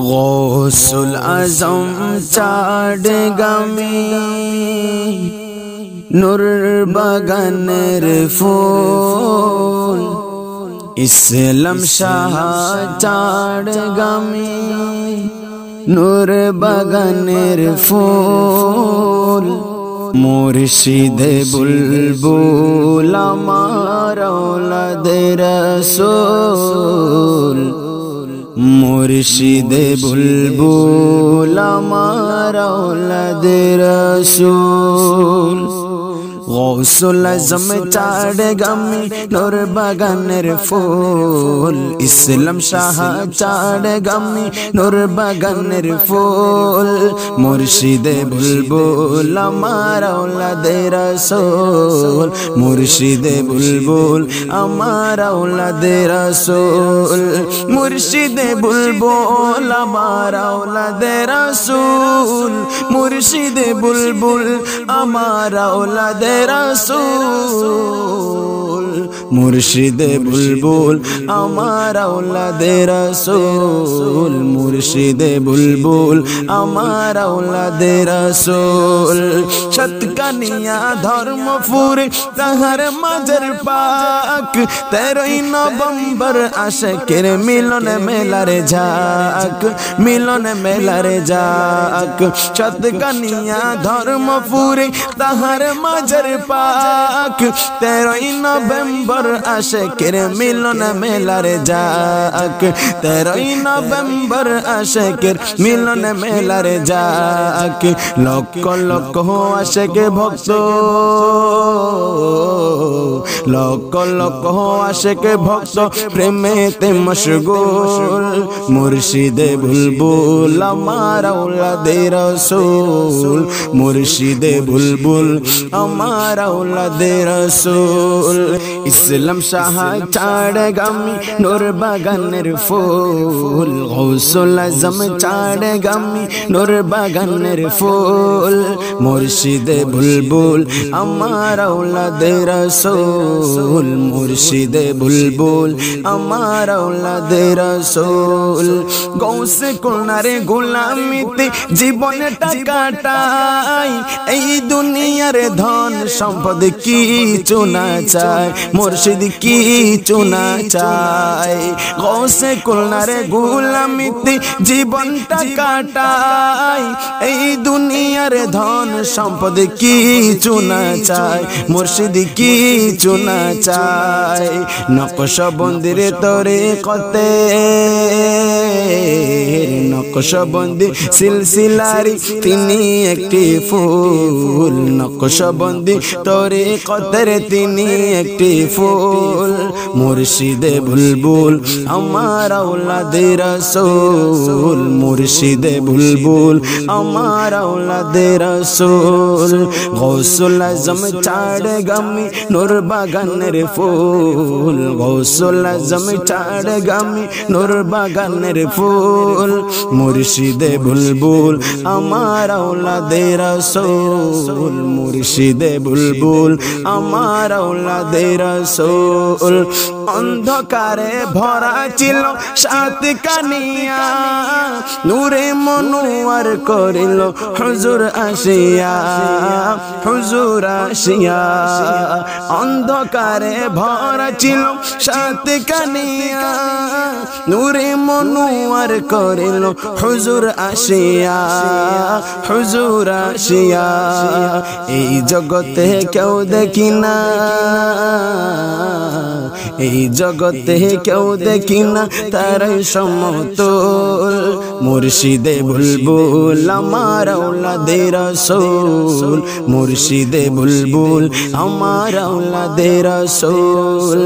गौसुल आज़म चाड़गामी नूर बागानेर फूल इस्लाम शाह चाड़गामी नूर बागानेर फूल मुर्शिदे बुलबुल आमार औलादे रसूल मुर्शिदे बुलबुल आमार औलादे रसूल गौसुल आज़म चाड़गामी नूर बागानेर फूल इस्लाम शाह चाड़गामी नूर बागानेर फूल मुर्शिदे बुलबुल आमार औलादे रसूल मुर्शिदे बुलबुल आमार औलादे रसूल मुर्शिदे बुलबुल आमार औलादे रसूल मुर्शिदे बुलबुल आमार औलादे रसूल मुर्शिदे बुलबुल आमार औलादे रसूल मुर्शिदे बुलबुल आमार औलादे रसूल शतकानिया धर्मपुर ताहार माजर पाक 13 नवंबर आशिकेर मिलन मेलार झाक मिलन मेलार झाक शतकानिया धर्मपुर ताहार माजर पाक 13 नवंबर आशिकेर मिलन मेलार झाक 13 नवंबर आशिकेर मिलन मेलार झाक लक्ष लक्ष आशिक भक्त लक्ष लक्ष आशिक भक्त प्रेमेते मशगुल मुर्शिदे बुलबुल आमार औलादे रसूल मुर्शिदे बुलबुल आमार औलादे रसूल इस्लाम शाह चाड़गामी नूर बागानेर फूल गौसुल आज़म चाड़गामी नूर बागानेर फूल मुर्शिदे बुलबुल आमार औलादे रसूल मुर्शिदे बुलबुल आमार औलादे रसूल गौसे कुलनारे गुलामीते जीवनटा काटाई এই দুনিয়ার ধন সম্পদ কিছু না চায় মুর্শিদ কিছু না চায় গৌসে কুলনারে গোলামিতে জীবনটা কাটাই এই দুনিয়ার ধন সম্পদ কিছু না চায় মুর্শিদ কিছু না চায় নকশবন্দির তরিকতে নকশবন্দি সিলসিলারি তিনি একটি ফুল নকশবন্দি তরিকতের তিনি একটি ফুল মুর্শিদে বুলবুল আমার औलादे रसूल मुर्शिदे बुलबुल আমার औलादे रसूल गौसुल आज़म चाड़गामी नूर बागानेर फूल गौसुल आज़म चाड़गामी नूर बागानेर फूल मुर्शिदे बुलबुल আমার औलादे रसूल मुर्शिदे बुलबुल আমার औलादे रसूल अंधकारे भरा चिल सात कानिया नूरे मनुआर करिल हुजूर आसिया अंधकारे भरा चिल सात कानिया नूरे मनुआर करिल हुजूर आसिया এই জগতে কেউ দেখি না এই জগতে কেউ দেখি না তারাই সমতুল মুর্শিদে বুলবুল আমার औलादे रसूल मुर्शिदे बुलबुल আমার औलादे रसूल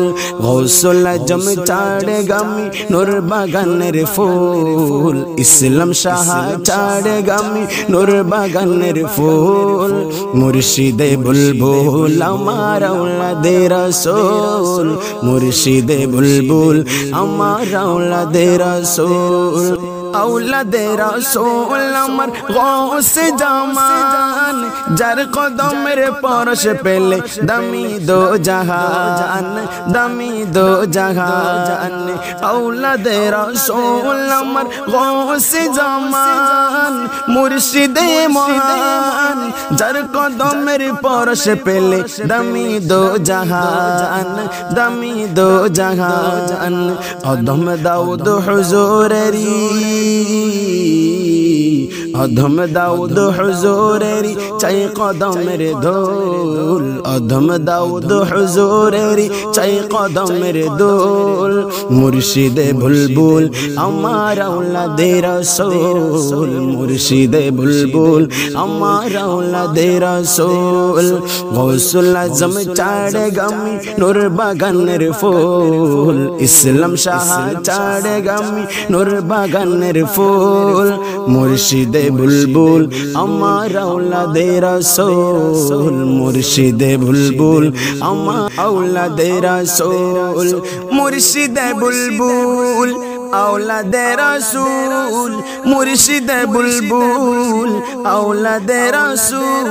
गौसुल आज़म चाड़गामी नूर बागानेर फूल इस्लाम शाह चाड़गामी नूर बागानेर फूल मुर्शिदे बुलबुल আমার औलादे रसूल मुर्शिदे बुलबुल আমার औलादे रसूल। औलादे रसूल अमर गौस जमान जार कदमेर परश पेले दमी दो जहान दमी दो जहान औलादे रसूल अमर गौस जमान मुर्शिदे महान जार कदमेर परश पेले दमी दो जहान दमी दो जहान अदम दाऊद हुजूरेरी अधम दाऊद हुजूरेरी चाय कदमेर धूल अधम दाऊद हुजूरेरी चाय कदमेर धूल मुर्शिदे बुलबुल आमार औलादे रसूल मुर्शिदे बुलबुल आमार औलादे रसूल गौसुल आजम चाड़े गमी नूर बागानेर फूल इस्लाम शाह चाड़े गमी नूर बागानेर फूल मुर्शिदे बुलबुल आमार औलादे रसूल मुर्शिदे बुलबुल आमार औलादे रसूल मुर्शिदे बुलबुल औलादे रसूल मुर्शिदे बुलबुल औलादे रसूल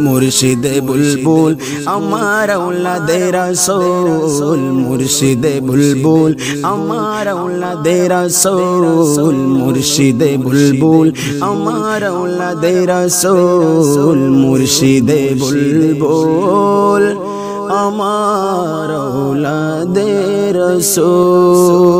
मुर्शिदे बुलबुल आमार औलादे रसूल मुर्शिदे बुलबुल आमार औलादे रसूल मुर्शिदे बुलबुल आमार औलादे रसूल मुर्शिदे बुलबुल आमार औलादे रसूल।